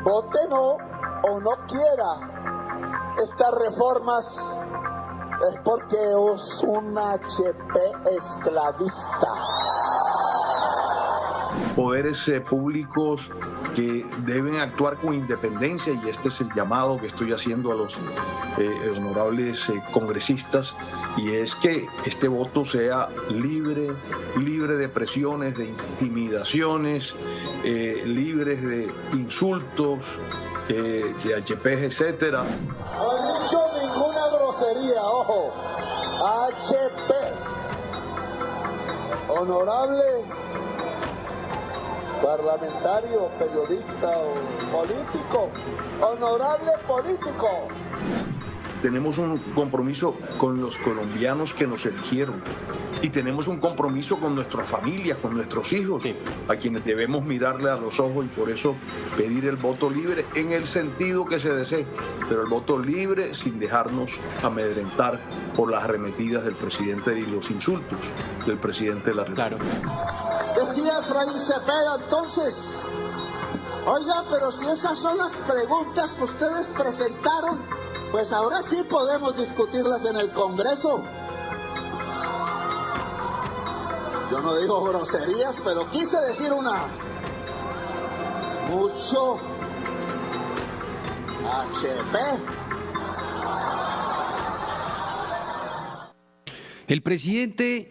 vote no o no quiera estas reformas es porque es un HP esclavista. Poderes públicos que deben actuar con independencia, y este es el llamado que estoy haciendo a los honorables congresistas, y es que este voto sea libre de presiones, de intimidaciones, libres de insultos, de HPs, etcétera. No he dicho ninguna grosería, ojo. HP. Honorable parlamentario, periodista o político. Honorable político. Tenemos un compromiso con los colombianos que nos eligieron y tenemos un compromiso con nuestras familias, con nuestros hijos, sí, a quienes debemos mirarle a los ojos, y por eso pedir el voto libre en el sentido que se desee, pero el voto libre sin dejarnos amedrentar por las arremetidas del presidente y los insultos del presidente de la República. Claro. Decía Efraín Cepeda entonces, oiga, pero si esas son las preguntas que ustedes presentaron, pues ahora sí podemos discutirlas en el Congreso. Yo no digo groserías, pero quise decir una. Mucho HP. El presidente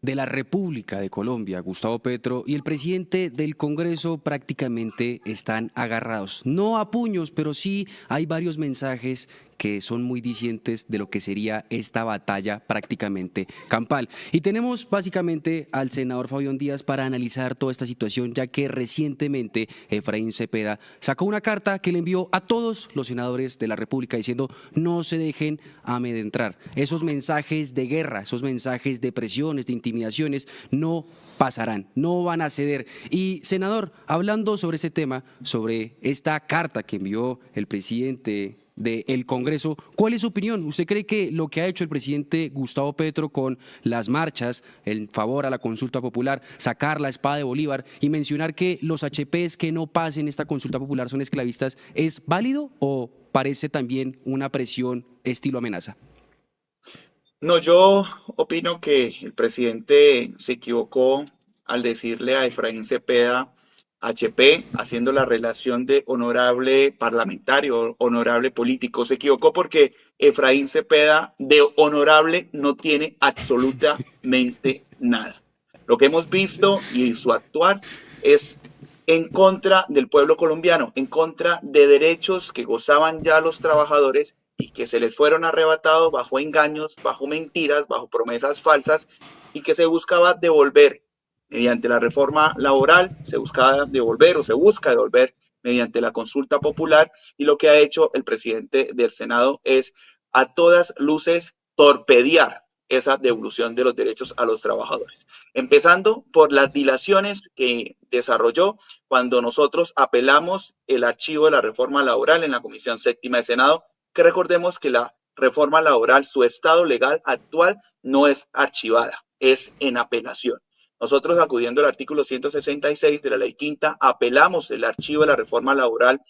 de la República de Colombia, Gustavo Petro, y el presidente del Congreso prácticamente están agarrados. No a puños, pero sí hay varios mensajes que son muy dicientes de lo que sería esta batalla prácticamente campal. Y tenemos básicamente al senador Fabián Díaz para analizar toda esta situación, ya que recientemente Efraín Cepeda sacó una carta que le envió a todos los senadores de la República diciendo no se dejen amedrentar. Esos mensajes de guerra, esos mensajes de presiones, de intimidaciones, no pasarán, no van a ceder. Y senador, hablando sobre este tema, sobre esta carta que envió el presidente del Congreso, ¿cuál es su opinión? ¿Usted cree que lo que ha hecho el presidente Gustavo Petro con las marchas en favor a la consulta popular, sacar la espada de Bolívar y mencionar que los HPs que no pasen esta consulta popular son esclavistas, es válido o parece también una presión estilo amenaza? No, yo opino que el presidente se equivocó al decirle a Efraín Cepeda HP, haciendo la relación de honorable parlamentario, honorable político. Se equivocó porque Efraín Cepeda de honorable no tiene absolutamente nada. Lo que hemos visto y su actuar es en contra del pueblo colombiano, en contra de derechos que gozaban ya los trabajadores y que se les fueron arrebatados bajo engaños, bajo mentiras, bajo promesas falsas, y que se buscaba devolver mediante la reforma laboral, se buscaba devolver o se busca devolver mediante la consulta popular, y lo que ha hecho el presidente del Senado es a todas luces torpedear esa devolución de los derechos a los trabajadores, empezando por las dilaciones que desarrolló cuando nosotros apelamos el archivo de la reforma laboral en la Comisión Séptima de Senado, que recordemos que la reforma laboral, su estado legal actual no es archivada, es en apelación. Nosotros, acudiendo al artículo 166 de la Ley Quinta, apelamos el archivo de la reforma laboral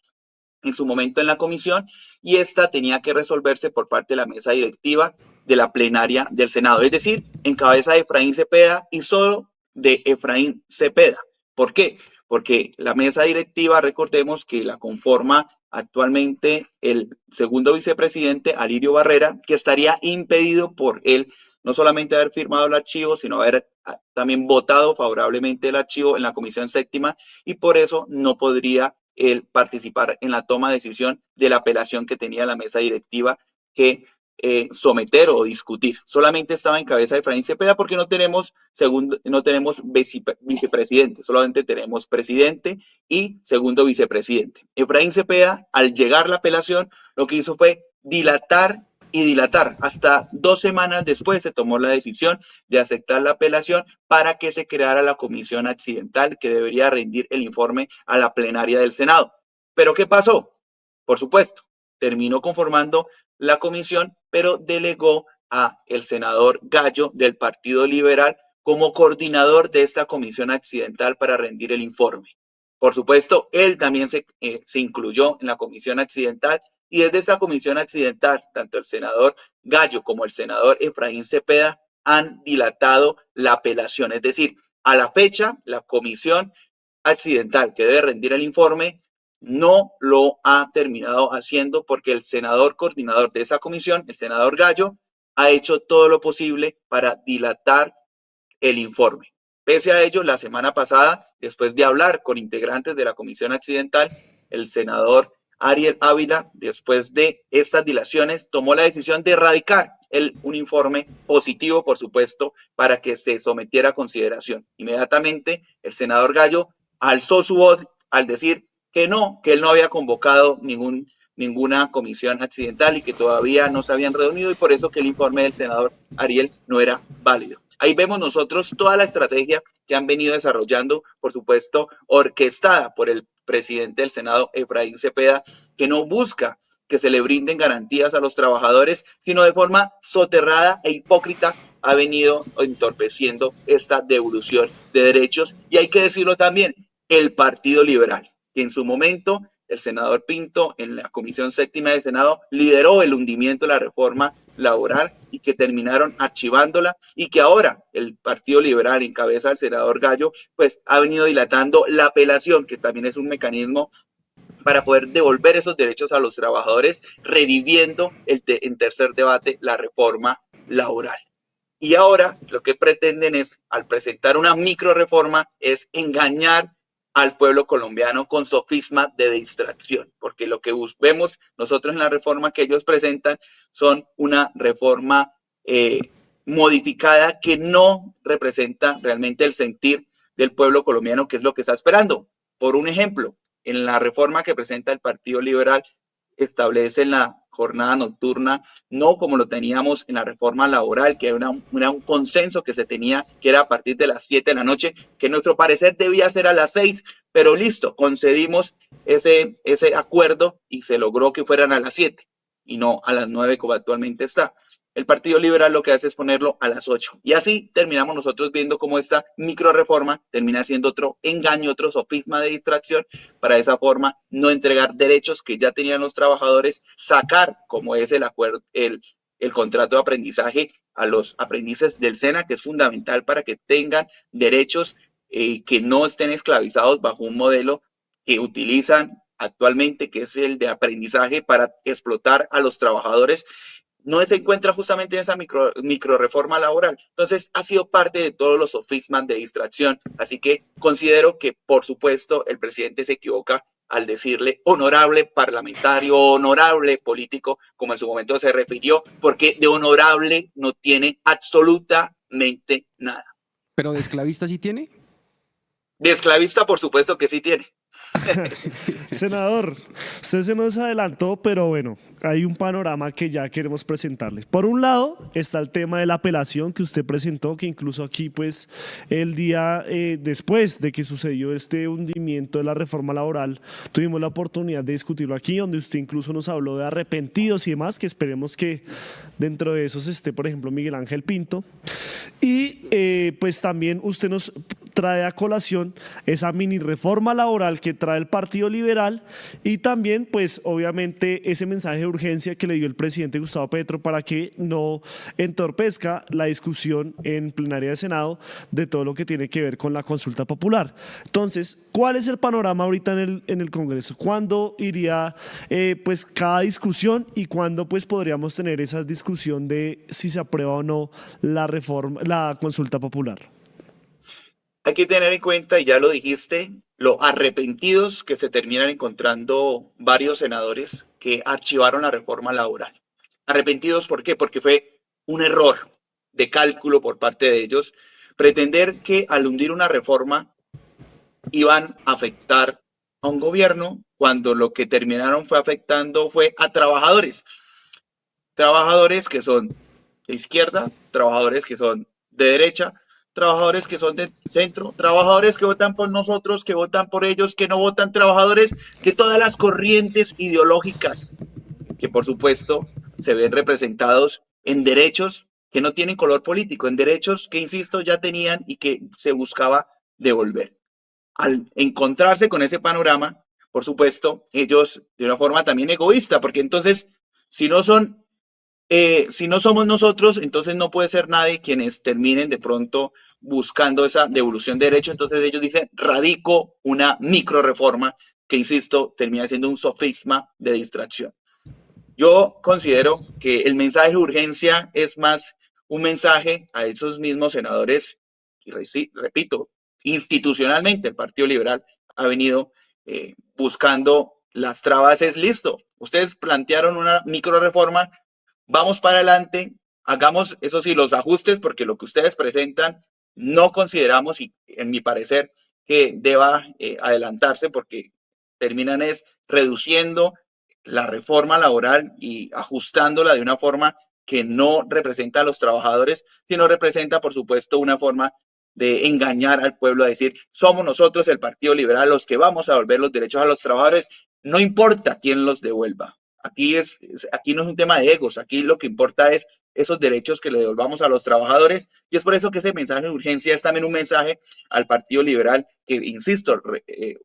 en su momento en la comisión, y esta tenía que resolverse por parte de la mesa directiva de la plenaria del Senado, es decir, en cabeza de Efraín Cepeda y solo de Efraín Cepeda. ¿Por qué? Porque la mesa directiva, recordemos que la conforma actualmente el segundo vicepresidente, Alirio Barrera, que estaría impedido por él no solamente haber firmado el archivo, sino haber también votado favorablemente el archivo en la Comisión Séptima, y por eso no podría él participar en la toma de decisión de la apelación que tenía la mesa directiva que someter o discutir. Solamente estaba en cabeza de Efraín Cepeda porque no tenemos vicepresidente, solamente tenemos presidente y segundo vicepresidente. Efraín Cepeda, al llegar la apelación, lo que hizo fue dilatar y dilatar. Hasta 2 semanas después se tomó la decisión de aceptar la apelación para que se creara la comisión accidental que debería rendir el informe a la plenaria del Senado. ¿Pero qué pasó? Por supuesto, terminó conformando la comisión, pero delegó a el senador Gallo del Partido Liberal como coordinador de esta comisión accidental para rendir el informe. Por supuesto, él también se incluyó en la comisión accidental y desde esa comisión accidental, tanto el senador Gallo como el senador Efraín Cepeda han dilatado la apelación. Es decir, a la fecha, la comisión accidental que debe rendir el informe no lo ha terminado haciendo porque el senador coordinador de esa comisión, el senador Gallo, ha hecho todo lo posible para dilatar el informe. Pese a ello, la semana pasada, después de hablar con integrantes de la comisión accidental, el senador Ariel Ávila, después de estas dilaciones, tomó la decisión de erradicar un informe positivo, por supuesto, para que se sometiera a consideración. Inmediatamente, el senador Gallo alzó su voz al decir que él no había convocado ninguna comisión accidental y que todavía no se habían reunido y por eso que el informe del senador Ariel no era válido. Ahí vemos nosotros toda la estrategia que han venido desarrollando, por supuesto, orquestada por el presidente del Senado, Efraín Cepeda, que no busca que se le brinden garantías a los trabajadores, sino de forma soterrada e hipócrita ha venido entorpeciendo esta devolución de derechos. Y hay que decirlo también, el Partido Liberal, que en su momento el senador Pinto en la Comisión Séptima del Senado lideró el hundimiento de la reforma laboral y que terminaron archivándola y que ahora el Partido Liberal en cabeza del senador Gallo pues ha venido dilatando la apelación, que también es un mecanismo para poder devolver esos derechos a los trabajadores, reviviendo en tercer debate la reforma laboral. Y ahora lo que pretenden es, al presentar una micro reforma, es engañar al pueblo colombiano con sofisma de distracción, porque lo que vemos nosotros en la reforma que ellos presentan son una reforma modificada que no representa realmente el sentir del pueblo colombiano, que es lo que está esperando. Por un ejemplo, en la reforma que presenta el Partido Liberal, establecen la jornada nocturna, no como lo teníamos en la reforma laboral, que era un consenso que se tenía, que era a partir de las 7 de la noche, que en nuestro parecer debía ser a las 6, pero listo, concedimos ese acuerdo y se logró que fueran a las 7 y no a las 9 como actualmente está. El Partido Liberal lo que hace es ponerlo a las 8. Y así terminamos nosotros viendo cómo esta micro reforma termina siendo otro engaño, otro sofisma de distracción, para de esa forma no entregar derechos que ya tenían los trabajadores, sacar, como es el acuerdo, el contrato de aprendizaje a los aprendices del SENA, que es fundamental para que tengan derechos que no estén esclavizados bajo un modelo que utilizan actualmente, que es el de aprendizaje para explotar a los trabajadores. No se encuentra justamente en esa micro reforma laboral. Entonces, ha sido parte de todos los sofismas de distracción. Así que considero que, por supuesto, el presidente se equivoca al decirle honorable parlamentario, honorable político, como en su momento se refirió, porque de honorable no tiene absolutamente nada. ¿Pero de esclavista sí tiene? De esclavista, por supuesto que sí tiene. Senador, usted se nos adelantó, pero bueno, hay un panorama que ya queremos presentarles. Por un lado está el tema de la apelación que usted presentó, que incluso aquí pues el día después de que sucedió este hundimiento de la reforma laboral, tuvimos la oportunidad de discutirlo aquí, donde usted incluso nos habló de arrepentidos y demás, que esperemos que dentro de esos esté, por ejemplo, Miguel Ángel Pinto. Y pues también usted nos trae a colación esa mini reforma laboral que trae el Partido Liberal y también pues obviamente ese mensaje de urgencia que le dio el presidente Gustavo Petro para que no entorpezca la discusión en plenaria de Senado de todo lo que tiene que ver con la consulta popular. Entonces, ¿cuál es el panorama ahorita en el Congreso? ¿Cuándo iría pues cada discusión y cuándo pues podríamos tener esa discusión de si se aprueba o no la consulta popular? Hay que tener en cuenta, y ya lo dijiste, lo arrepentidos que se terminan encontrando varios senadores que archivaron la reforma laboral. Arrepentidos, ¿por qué? Porque fue un error de cálculo por parte de ellos pretender que al hundir una reforma iban a afectar a un gobierno cuando lo que terminaron fue afectando fue a trabajadores. Trabajadores que son de izquierda, trabajadores que son de derecha, trabajadores que son de centro, trabajadores que votan por nosotros, que votan por ellos, que no votan, trabajadores de todas las corrientes ideológicas, que por supuesto se ven representados en derechos que no tienen color político, en derechos que, insisto, ya tenían y que se buscaba devolver. al encontrarse con ese panorama, por supuesto, ellos de una forma también egoísta, porque entonces, si no somos nosotros, entonces no puede ser nadie quienes terminen de pronto buscando esa devolución de derecho. Entonces ellos dicen, radico una micro reforma que, insisto, termina siendo un sofisma de distracción. Yo considero que el mensaje de urgencia es más un mensaje a esos mismos senadores, y repito, institucionalmente el Partido Liberal ha venido buscando las trabas. Es listo, ustedes plantearon una micro reforma, vamos para adelante, hagamos, eso sí, los ajustes, porque lo que ustedes presentan no consideramos, y en mi parecer, que deba adelantarse, porque terminan es reduciendo la reforma laboral y ajustándola de una forma que no representa a los trabajadores, sino representa, por supuesto, una forma de engañar al pueblo, a decir, somos nosotros el Partido Liberal los que vamos a devolver los derechos a los trabajadores, no importa quién los devuelva. Aquí no es un tema de egos, aquí lo que importa es esos derechos que le devolvamos a los trabajadores, y es por eso que ese mensaje de urgencia es también un mensaje al Partido Liberal que, insisto,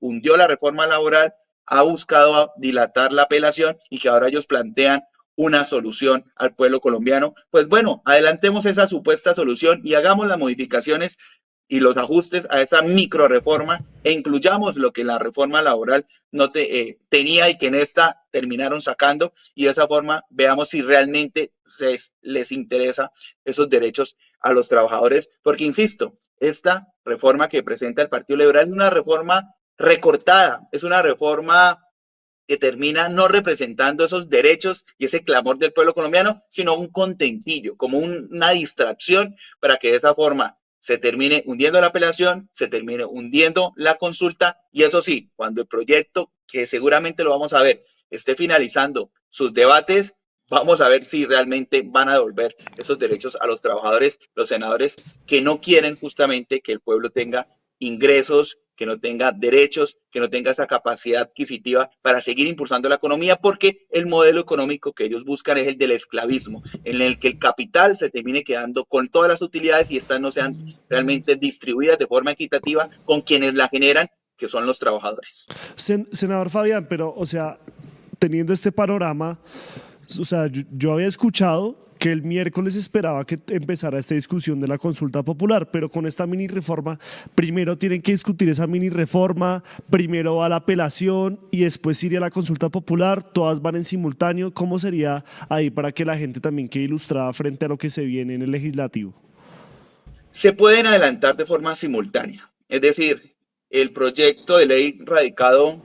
hundió la reforma laboral, ha buscado dilatar la apelación y que ahora ellos plantean una solución al pueblo colombiano. Pues bueno, adelantemos esa supuesta solución y hagamos las modificaciones y los ajustes a esa micro reforma e incluyamos lo que la reforma laboral no tenía y que en esta terminaron sacando, y de esa forma veamos si realmente les interesa esos derechos a los trabajadores, porque insisto, esta reforma que presenta el Partido Liberal es una reforma recortada, es una reforma que termina no representando esos derechos y ese clamor del pueblo colombiano, sino un contentillo, como una distracción para que de esa forma se termine hundiendo la apelación, se termine hundiendo la consulta, y eso sí, cuando el proyecto, que seguramente lo vamos a ver, esté finalizando sus debates, vamos a ver si realmente van a devolver esos derechos a los trabajadores, los senadores que no quieren justamente que el pueblo tenga ingresos, que no tenga derechos, que no tenga esa capacidad adquisitiva para seguir impulsando la economía, porque el modelo económico que ellos buscan es el del esclavismo, en el que el capital se termine quedando con todas las utilidades y estas no sean realmente distribuidas de forma equitativa con quienes la generan, que son los trabajadores. Senador Fabián, pero, o sea, teniendo este panorama, o sea, yo había escuchado que el miércoles esperaba que empezara esta discusión de la consulta popular, pero con esta mini reforma, primero tienen que discutir esa mini reforma, primero va la apelación y después iría a la consulta popular, todas van en simultáneo. ¿Cómo sería ahí para que la gente también quede ilustrada frente a lo que se viene en el legislativo? Se pueden adelantar de forma simultánea, es decir, el proyecto de ley radicado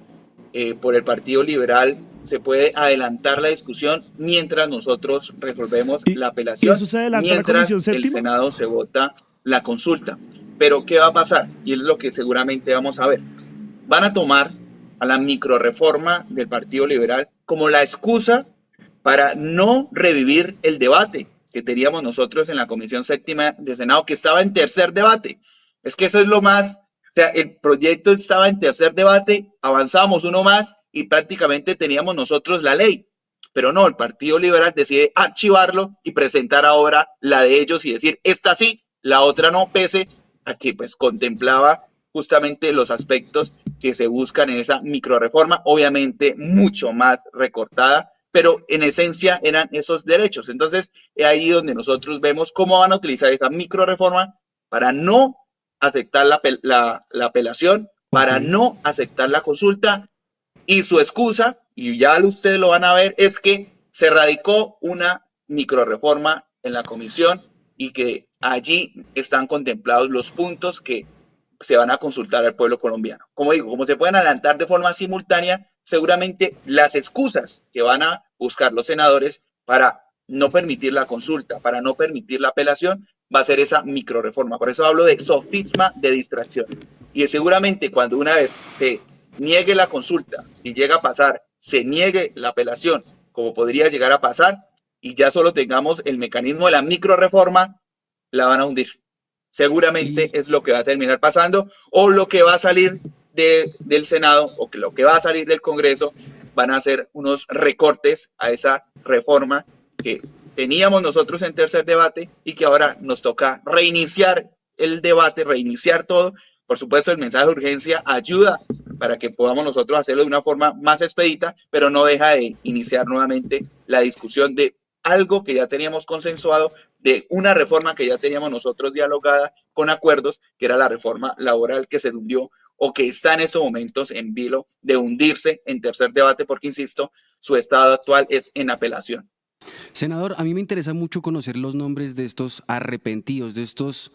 por el Partido Liberal, se puede adelantar la discusión mientras nosotros resolvemos la apelación, ¿y eso se adelanta mientras a la Comisión el Séptima? Senado se vota la consulta. Pero ¿qué va a pasar? Y es lo que seguramente vamos a ver. Van a tomar a la microreforma del Partido Liberal como la excusa para no revivir el debate que teníamos nosotros en la Comisión Séptima de Senado, que estaba en tercer debate. Es que eso es lo más... O sea, el proyecto estaba en tercer debate, avanzamos uno más y prácticamente teníamos nosotros la ley. Pero no, el Partido Liberal decide archivarlo y presentar ahora la de ellos y decir, esta sí, la otra no, pese a que pues contemplaba justamente los aspectos que se buscan en esa microreforma, obviamente mucho más recortada, pero en esencia eran esos derechos. Entonces, es ahí donde nosotros vemos cómo van a utilizar esa microreforma para no aceptar la apelación, para no aceptar la consulta, y su excusa, y ya ustedes lo van a ver, es que se radicó una microreforma en la comisión y que allí están contemplados los puntos que se van a consultar al pueblo colombiano. Como digo, como se pueden adelantar de forma simultánea, seguramente las excusas que van a buscar los senadores para no permitir la consulta, para no permitir la apelación, va a ser esa microreforma. Por eso hablo de sofisma de distracción. Y seguramente cuando una vez se niegue la consulta, si llega a pasar, se niegue la apelación, como podría llegar a pasar, y ya solo tengamos el mecanismo de la microreforma, la van a hundir. Seguramente es lo que va a terminar pasando, o lo que va a salir del Senado, o que lo que va a salir del Congreso, van a ser unos recortes a esa reforma que teníamos nosotros en tercer debate y que ahora nos toca reiniciar el debate, reiniciar todo, Por supuesto, el mensaje de urgencia ayuda para que podamos nosotros hacerlo de una forma más expedita, pero no deja de iniciar nuevamente la discusión de algo que ya teníamos consensuado, de una reforma que ya teníamos nosotros dialogada con acuerdos, que era la reforma laboral que se hundió o que está en estos momentos en vilo de hundirse en tercer debate, porque, insisto, su estado actual es en apelación. Senador, a mí me interesa mucho conocer los nombres de estos arrepentidos, de estos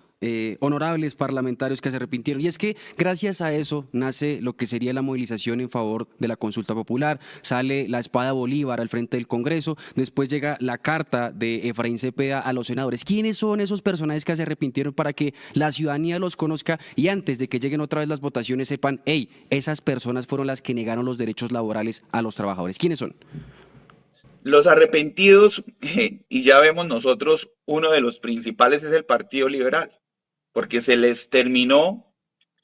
honorables parlamentarios que se arrepintieron. Y es que gracias a eso nace lo que sería la movilización en favor de la consulta popular, sale la espada Bolívar al frente del Congreso, después llega la carta de Efraín Cepeda a los senadores. ¿Quiénes son esos personajes que se arrepintieron para que la ciudadanía los conozca y antes de que lleguen otra vez las votaciones sepan, hey, esas personas fueron las que negaron los derechos laborales a los trabajadores? ¿Quiénes son? Los arrepentidos, y ya vemos nosotros, uno de los principales es el Partido Liberal, porque se les terminó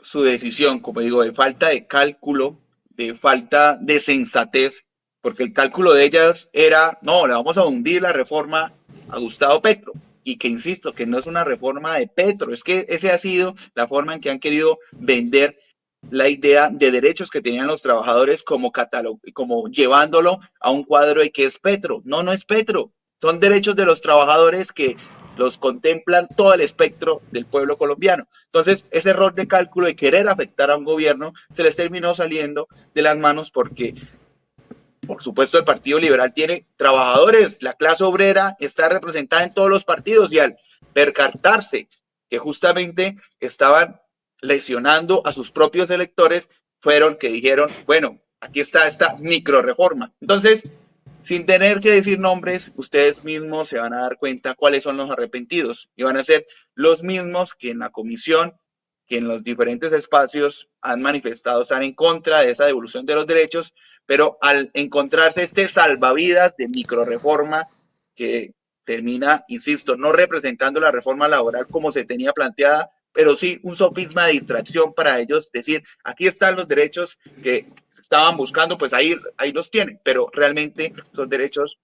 su decisión, como digo, de falta de cálculo, de falta de sensatez, porque el cálculo de ellas era, no, le vamos a hundir la reforma a Gustavo Petro, y que insisto, que no es una reforma de Petro, es que esa ha sido la forma en que han querido vender la idea de derechos que tenían los trabajadores como catálogo, como llevándolo a un cuadro de que es Petro. No, no es Petro, son derechos de los trabajadores que los contemplan todo el espectro del pueblo colombiano. Entonces, ese error de cálculo de querer afectar a un gobierno se les terminó saliendo de las manos porque, por supuesto, el Partido Liberal tiene trabajadores, la clase obrera está representada en todos los partidos y al percatarse que justamente estaban lesionando a sus propios electores, fueron que dijeron, bueno, aquí está esta micro reforma. Entonces, sin tener que decir nombres, ustedes mismos se van a dar cuenta cuáles son los arrepentidos y van a ser los mismos que en la comisión, que en los diferentes espacios han manifestado estar en contra de esa devolución de los derechos, pero al encontrarse este salvavidas de microreforma que termina, insisto, no representando la reforma laboral como se tenía planteada, pero sí un sofisma de distracción para ellos decir, aquí están los derechos que estaban buscando, pues ahí los tienen, pero realmente son derechos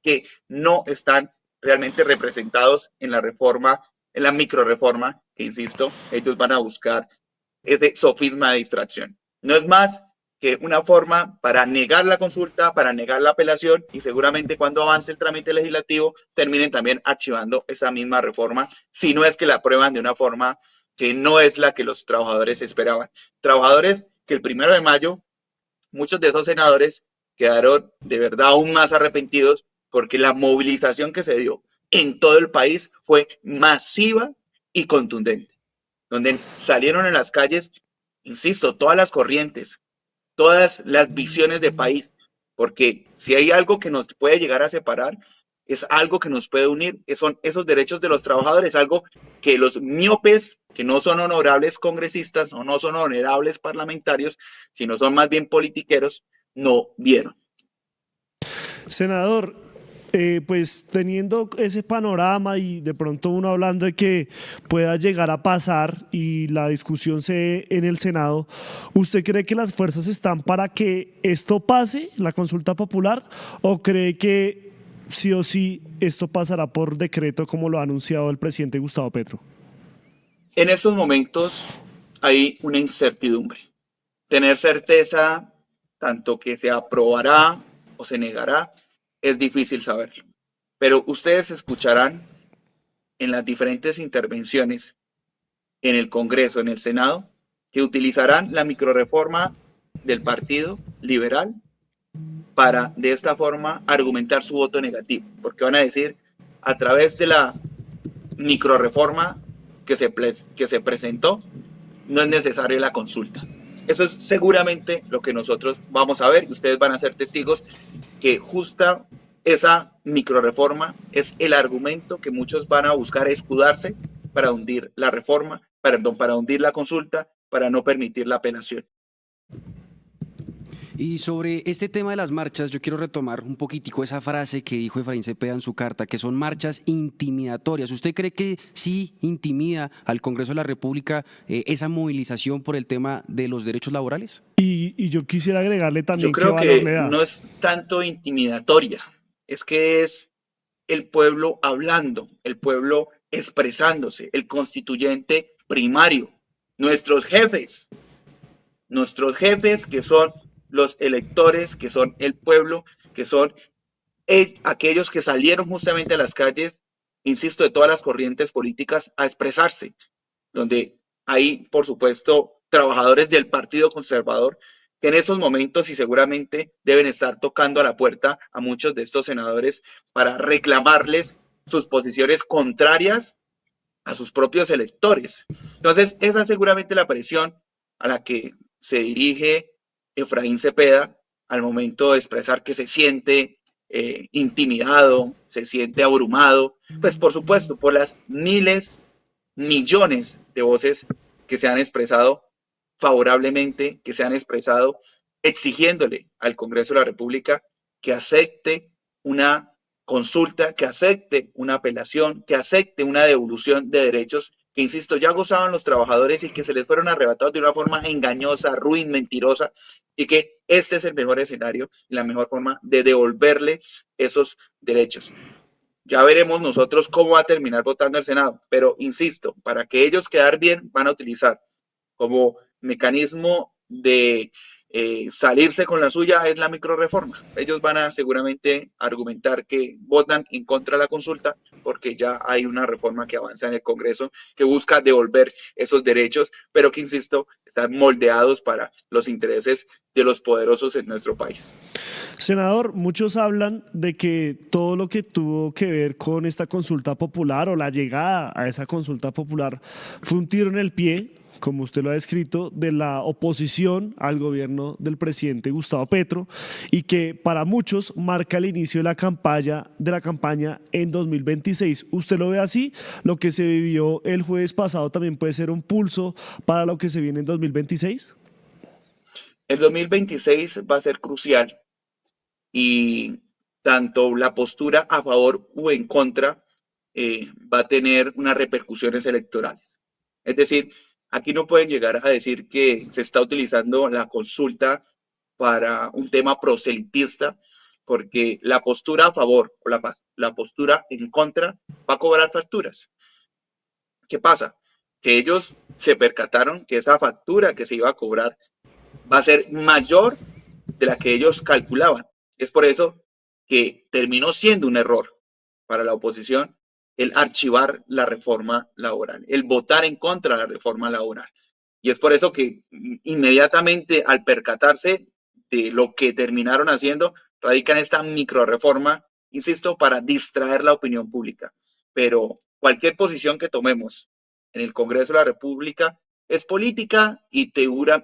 que no están realmente representados en la reforma, en la microreforma, que insisto, ellos van a buscar ese sofisma de distracción. No es más que una forma para negar la consulta, para negar la apelación y seguramente cuando avance el trámite legislativo terminen también archivando esa misma reforma, si no es que la aprueban de una forma que no es la que los trabajadores esperaban. Trabajadores que el 1 de mayo, muchos de esos senadores quedaron de verdad aún más arrepentidos porque la movilización que se dio en todo el país fue masiva y contundente, donde salieron en las calles, insisto, todas las corrientes, todas las visiones de país, porque si hay algo que nos puede llegar a separar, es algo que nos puede unir, son esos derechos de los trabajadores, algo que los miopes, que no son honorables congresistas o no son honorables parlamentarios, sino son más bien politiqueros, no vieron. Senador, pues teniendo ese panorama y de pronto uno hablando de que pueda llegar a pasar y la discusión se dé en el Senado, ¿usted cree que las fuerzas están para que esto pase, la consulta popular, o cree que sí o sí esto pasará por decreto como lo ha anunciado el presidente Gustavo Petro? En estos momentos hay una incertidumbre. Tener certeza, tanto que se aprobará o se negará, es difícil saberlo. Pero ustedes escucharán en las diferentes intervenciones en el Congreso, en el Senado, que utilizarán la microreforma del Partido Liberal para de esta forma argumentar su voto negativo, porque van a decir, a través de la microreforma que se presentó, no es necesaria la consulta. Eso es seguramente lo que nosotros vamos a ver y ustedes van a ser testigos que justa esa microreforma es el argumento que muchos van a buscar escudarse para hundir la reforma, para hundir la consulta, para no permitir la apelación. Y sobre este tema de las marchas, yo quiero retomar un poquitico esa frase que dijo Efraín Cepeda en su carta, que son marchas intimidatorias. ¿Usted cree que sí intimida al Congreso de la República esa movilización por el tema de los derechos laborales? Y yo quisiera agregarle también yo creo qué valor que le da. no es tanto intimidatoria, es que es el pueblo hablando, el pueblo expresándose, el constituyente primario nuestros jefes que son los electores, que son el pueblo, que son aquellos que salieron justamente a las calles, insisto, de todas las corrientes políticas a expresarse, donde hay, por supuesto, trabajadores del Partido Conservador que en esos momentos y seguramente deben estar tocando a la puerta a muchos de estos senadores para reclamarles sus posiciones contrarias a sus propios electores. Entonces, esa es seguramente la presión a la que se dirige Efraín Cepeda al momento de expresar que se siente intimidado, se siente abrumado, pues por supuesto, por las miles, millones de voces que se han expresado favorablemente, que se han expresado exigiéndole al Congreso de la República que acepte una consulta, que acepte una apelación, que acepte una devolución de derechos que, insisto, ya gozaban los trabajadores y que se les fueron arrebatados de una forma engañosa, ruin, mentirosa, y que este es el mejor escenario y la mejor forma de devolverle esos derechos. Ya veremos nosotros cómo va a terminar votando el Senado, pero insisto, para que ellos quedar bien van a utilizar como mecanismo de salirse con la suya es la microreforma. Ellos van a seguramente argumentar que votan en contra de la consulta porque ya hay una reforma que avanza en el Congreso que busca devolver esos derechos, pero que, insisto, están moldeados para los intereses de los poderosos en nuestro país. Senador, muchos hablan de que todo lo que tuvo que ver con esta consulta popular o la llegada a esa consulta popular fue un tiro en el pie, como usted lo ha descrito, de la oposición al gobierno del presidente Gustavo Petro y que para muchos marca el inicio de la campaña en 2026. ¿Usted lo ve así? ¿Lo que se vivió el jueves pasado también puede ser un pulso para lo que se viene en 2026? El 2026 va a ser crucial y tanto la postura a favor o en contra va a tener unas repercusiones electorales. Es decir, aquí no pueden llegar a decir que se está utilizando la consulta para un tema proselitista, porque la postura a favor o la postura en contra va a cobrar facturas. ¿Qué pasa? Que ellos se percataron que esa factura que se iba a cobrar va a ser mayor de la que ellos calculaban. Es por eso que terminó siendo un error para la oposición el archivar la reforma laboral, el votar en contra de la reforma laboral. Y es por eso que inmediatamente al percatarse de lo que terminaron haciendo, radican esta microreforma, insisto, para distraer la opinión pública. Pero cualquier posición que tomemos en el Congreso de la República es política y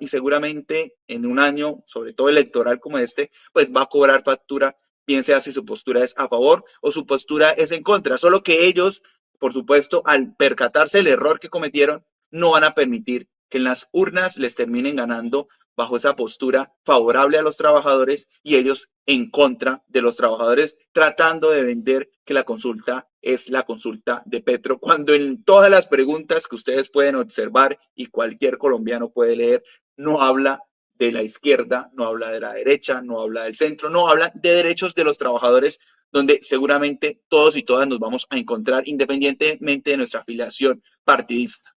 seguramente en un año, sobre todo electoral como este, pues va a cobrar factura, bien sea si su postura es a favor o su postura es en contra. Solo que ellos, por supuesto, al percatarse del error que cometieron, no van a permitir que en las urnas les terminen ganando bajo esa postura favorable a los trabajadores y ellos en contra de los trabajadores, tratando de vender que la consulta es la consulta de Petro, cuando en todas las preguntas que ustedes pueden observar y cualquier colombiano puede leer, no habla de la izquierda, no habla de la derecha, no habla del centro, no habla de derechos de los trabajadores, donde seguramente todos y todas nos vamos a encontrar independientemente de nuestra afiliación partidista.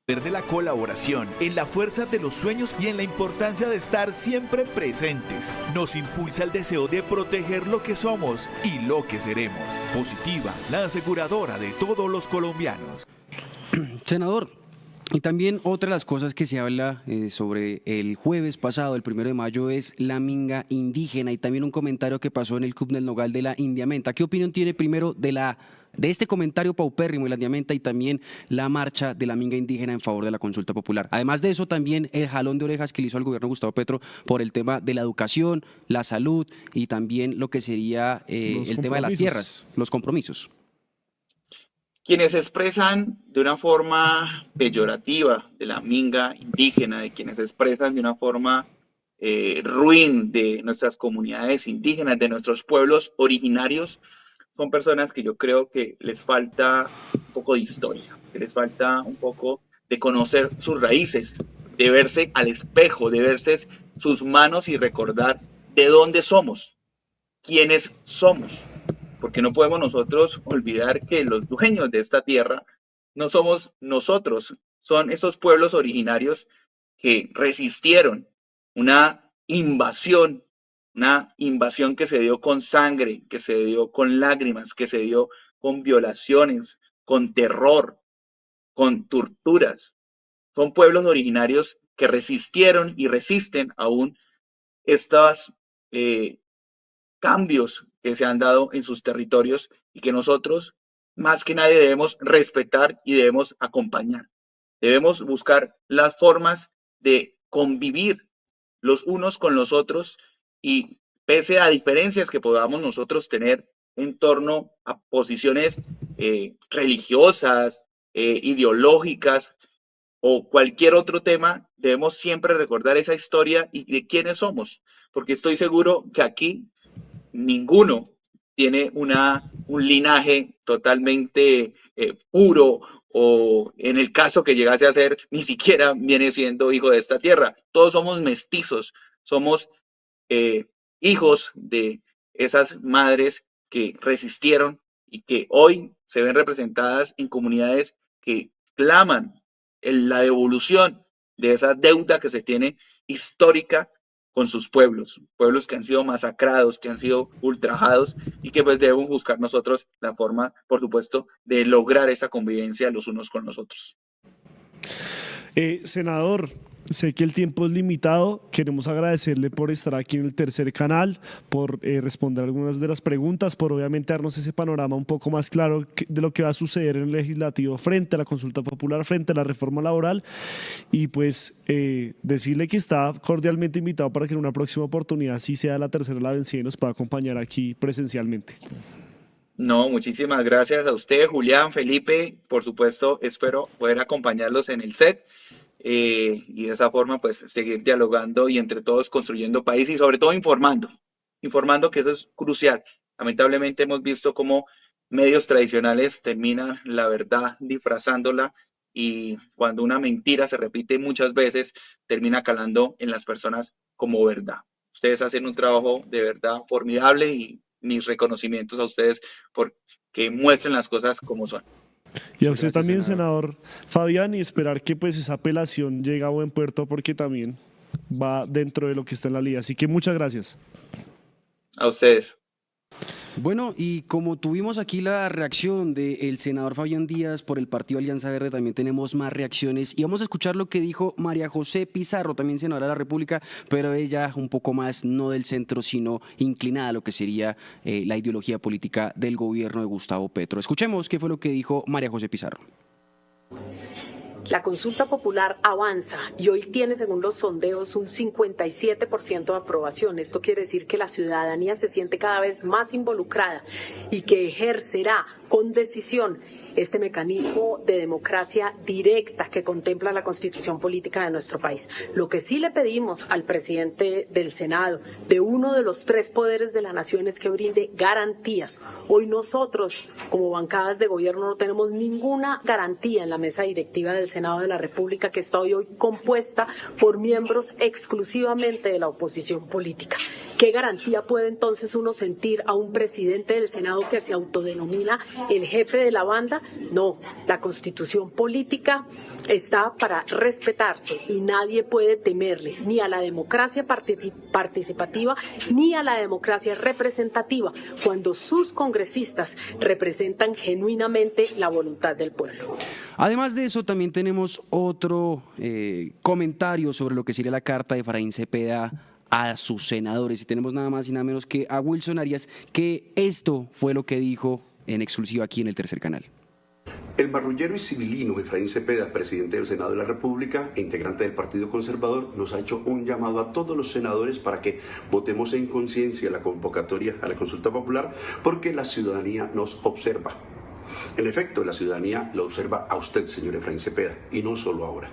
De la colaboración, en la fuerza de los sueños y en la importancia de estar siempre presentes. Nos impulsa el deseo de proteger lo que somos y lo que seremos. Positiva, la aseguradora de todos los colombianos. Senador, y también otra de las cosas que se habla sobre el jueves pasado, el 1 de mayo, es la minga indígena y también un comentario que pasó en el Club del Nogal de la Indiamenta. ¿Qué opinión tiene primero de este comentario paupérrimo de la Indiamenta y también la marcha de la minga indígena en favor de la consulta popular? Además de eso, también el jalón de orejas que le hizo al gobierno Gustavo Petro por el tema de la educación, la salud y también lo que sería el tema de las tierras, los compromisos. Quienes expresan de una forma peyorativa de la minga indígena, de quienes expresan de una forma ruin de nuestras comunidades indígenas, de nuestros pueblos originarios, son personas que yo creo que les falta un poco de historia, que les falta un poco de conocer sus raíces, de verse al espejo, de verse sus manos y recordar de dónde somos, quiénes somos. Porque no podemos nosotros olvidar que los dueños de esta tierra no somos nosotros, son esos pueblos originarios que resistieron una invasión que se dio con sangre, que se dio con lágrimas, que se dio con violaciones, con terror, con torturas. Son pueblos originarios que resistieron y resisten aún estos cambios que se han dado en sus territorios y que nosotros, más que nadie, debemos respetar y debemos acompañar. Debemos buscar las formas de convivir los unos con los otros y pese a diferencias que podamos nosotros tener en torno a posiciones religiosas, ideológicas o cualquier otro tema, debemos siempre recordar esa historia y de quiénes somos, porque estoy seguro que aquí ninguno tiene un linaje totalmente puro, o en el caso que llegase a ser, ni siquiera viene siendo hijo de esta tierra. Todos somos mestizos, somos hijos de esas madres que resistieron y que hoy se ven representadas en comunidades que claman en la devolución de esa deuda que se tiene histórica con sus pueblos que han sido masacrados, que han sido ultrajados y que pues debemos buscar nosotros la forma, por supuesto, de lograr esa convivencia los unos con los otros. Senador, sé que el tiempo es limitado. Queremos agradecerle por estar aquí en el Tercer Canal, por responder algunas de las preguntas, por obviamente darnos ese panorama un poco más claro de lo que va a suceder en el legislativo frente a la consulta popular, frente a la reforma laboral, y pues decirle que está cordialmente invitado para que en una próxima oportunidad, si sea la tercera la vencida, nos pueda acompañar aquí presencialmente. No, muchísimas gracias a usted, Julián, Felipe. Por supuesto, espero poder acompañarlos en el set y de esa forma pues seguir dialogando y entre todos construyendo país y sobre todo informando que eso es crucial. Lamentablemente hemos visto cómo medios tradicionales terminan la verdad disfrazándola y cuando una mentira se repite muchas veces termina calando en las personas como verdad. Ustedes hacen un trabajo de verdad formidable y mis reconocimientos a ustedes por que muestren las cosas como son. Y a usted también, senador Fabián, y esperar que pues esa apelación llegue a buen puerto porque también va dentro de lo que está en la ley. Así que muchas gracias. A ustedes. Bueno, y como tuvimos aquí la reacción del senador Fabián Díaz por el partido Alianza Verde, también tenemos más reacciones y vamos a escuchar lo que dijo María José Pizarro, también senadora de la República, pero ella un poco más no del centro, sino inclinada a lo que sería la ideología política del gobierno de Gustavo Petro. Escuchemos qué fue lo que dijo María José Pizarro. La consulta popular avanza y hoy tiene, según los sondeos, un 57% de aprobación. Esto quiere decir que la ciudadanía se siente cada vez más involucrada y que ejercerá con decisión este mecanismo de democracia directa que contempla la Constitución política de nuestro país. Lo que sí le pedimos al presidente del Senado, de uno de los tres poderes de la nación, es que brinde garantías. Hoy nosotros, como bancadas de gobierno, no tenemos ninguna garantía en la mesa directiva del Senado de la República, que está hoy compuesta por miembros exclusivamente de la oposición política. ¿Qué garantía puede entonces uno sentir a un presidente del Senado que se autodenomina el jefe de la banda? No, la Constitución política está para respetarse y nadie puede temerle ni a la democracia participativa ni a la democracia representativa cuando sus congresistas representan genuinamente la voluntad del pueblo. Además de eso, también tenemos otro comentario sobre lo que sería la carta de Efraín Cepeda a sus senadores, y tenemos nada más y nada menos que a Wilson Arias, que esto fue lo que dijo en exclusiva aquí en el Tercer Canal. El marrullero y civilino Efraín Cepeda, presidente del Senado de la República e integrante del Partido Conservador, nos ha hecho un llamado a todos los senadores para que votemos en conciencia la convocatoria a la consulta popular, porque la ciudadanía nos observa. En efecto, la ciudadanía lo observa a usted, señor Efraín Cepeda, y no solo ahora.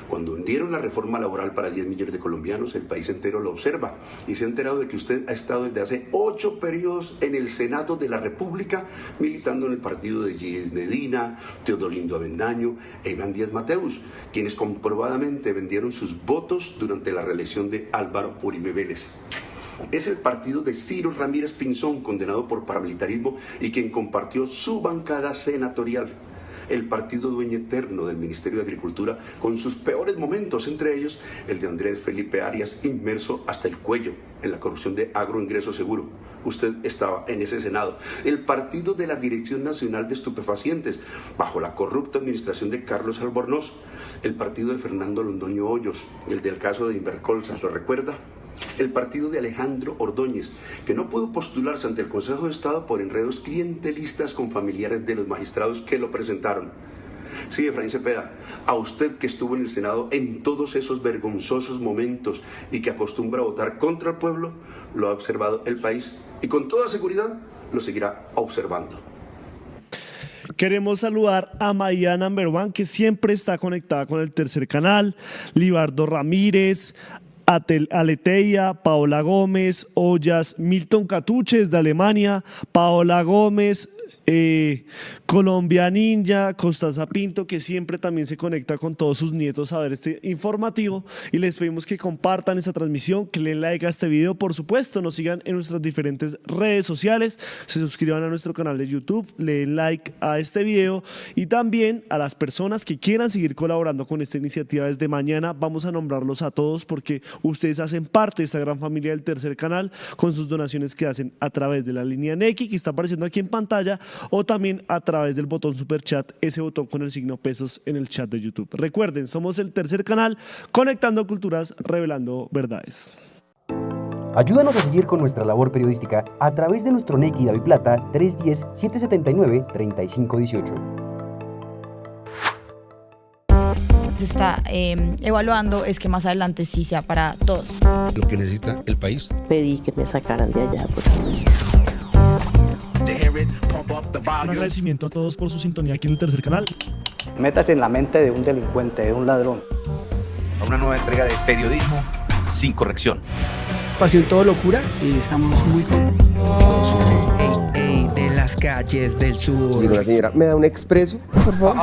Cuando hundieron la reforma laboral para 10 millones de colombianos, el país entero lo observa y se ha enterado de que usted ha estado desde hace 8 periodos en el Senado de la República, militando en el partido de Gilles Medina, Teodolindo Avendaño e Iván Díaz Mateus, quienes comprobadamente vendieron sus votos durante la reelección de Álvaro Uribe Vélez. Es el partido de Ciro Ramírez Pinzón, condenado por paramilitarismo y quien compartió su bancada senatorial. el partido dueño eterno del Ministerio de Agricultura, con sus peores momentos, entre ellos el de Andrés Felipe Arias, inmerso hasta el cuello en la corrupción de Agroingreso Seguro. Usted estaba en ese Senado. El partido de la Dirección Nacional de Estupefacientes, bajo la corrupta administración de Carlos Albornoz. El partido de Fernando Londoño Hoyos, el del caso de Invercolsa, ¿lo recuerda? El partido de Alejandro Ordóñez, que no pudo postularse ante el Consejo de Estado por enredos clientelistas con familiares de los magistrados que lo presentaron. Sí, Efraín Cepeda, a usted que estuvo en el Senado en todos esos vergonzosos momentos y que acostumbra a votar contra el pueblo, lo ha observado el país y con toda seguridad lo seguirá observando. Queremos saludar a Maya Number One, que siempre está conectada con el Tercer Canal, Libardo Ramírez, Aleteia, Paola Gómez, Ollas, Milton Catuches de Alemania, Paola Gómez, Colombia Ninja, Costanza Pinto, que siempre también se conecta con todos sus nietos a ver este informativo, y les pedimos que compartan esta transmisión, que le den like a este video, por supuesto, nos sigan en nuestras diferentes redes sociales, se suscriban a nuestro canal de YouTube, le den like a este video, y también a las personas que quieran seguir colaborando con esta iniciativa desde mañana, vamos a nombrarlos a todos porque ustedes hacen parte de esta gran familia del Tercer Canal con sus donaciones que hacen a través de la línea Nequi, que está apareciendo aquí en pantalla, o también a través del botón Super Chat, ese botón con el signo pesos en el chat de YouTube. Recuerden, somos el Tercer Canal, conectando culturas, revelando verdades. Ayúdanos a seguir con nuestra labor periodística a través de nuestro Nequi DaviPlata 310-779-3518. Se está evaluando es que más adelante sí sea para todos. Lo que necesita el país. Pedí que me sacaran de allá. Un agradecimiento a todos por su sintonía aquí en el Tercer Canal. Métase en la mente de un delincuente, de un ladrón. A una nueva entrega de periodismo sin corrección. Pasión todo locura y estamos muy contentos. De las calles del sur. Digo, la señora, ¿me da un expreso, por favor?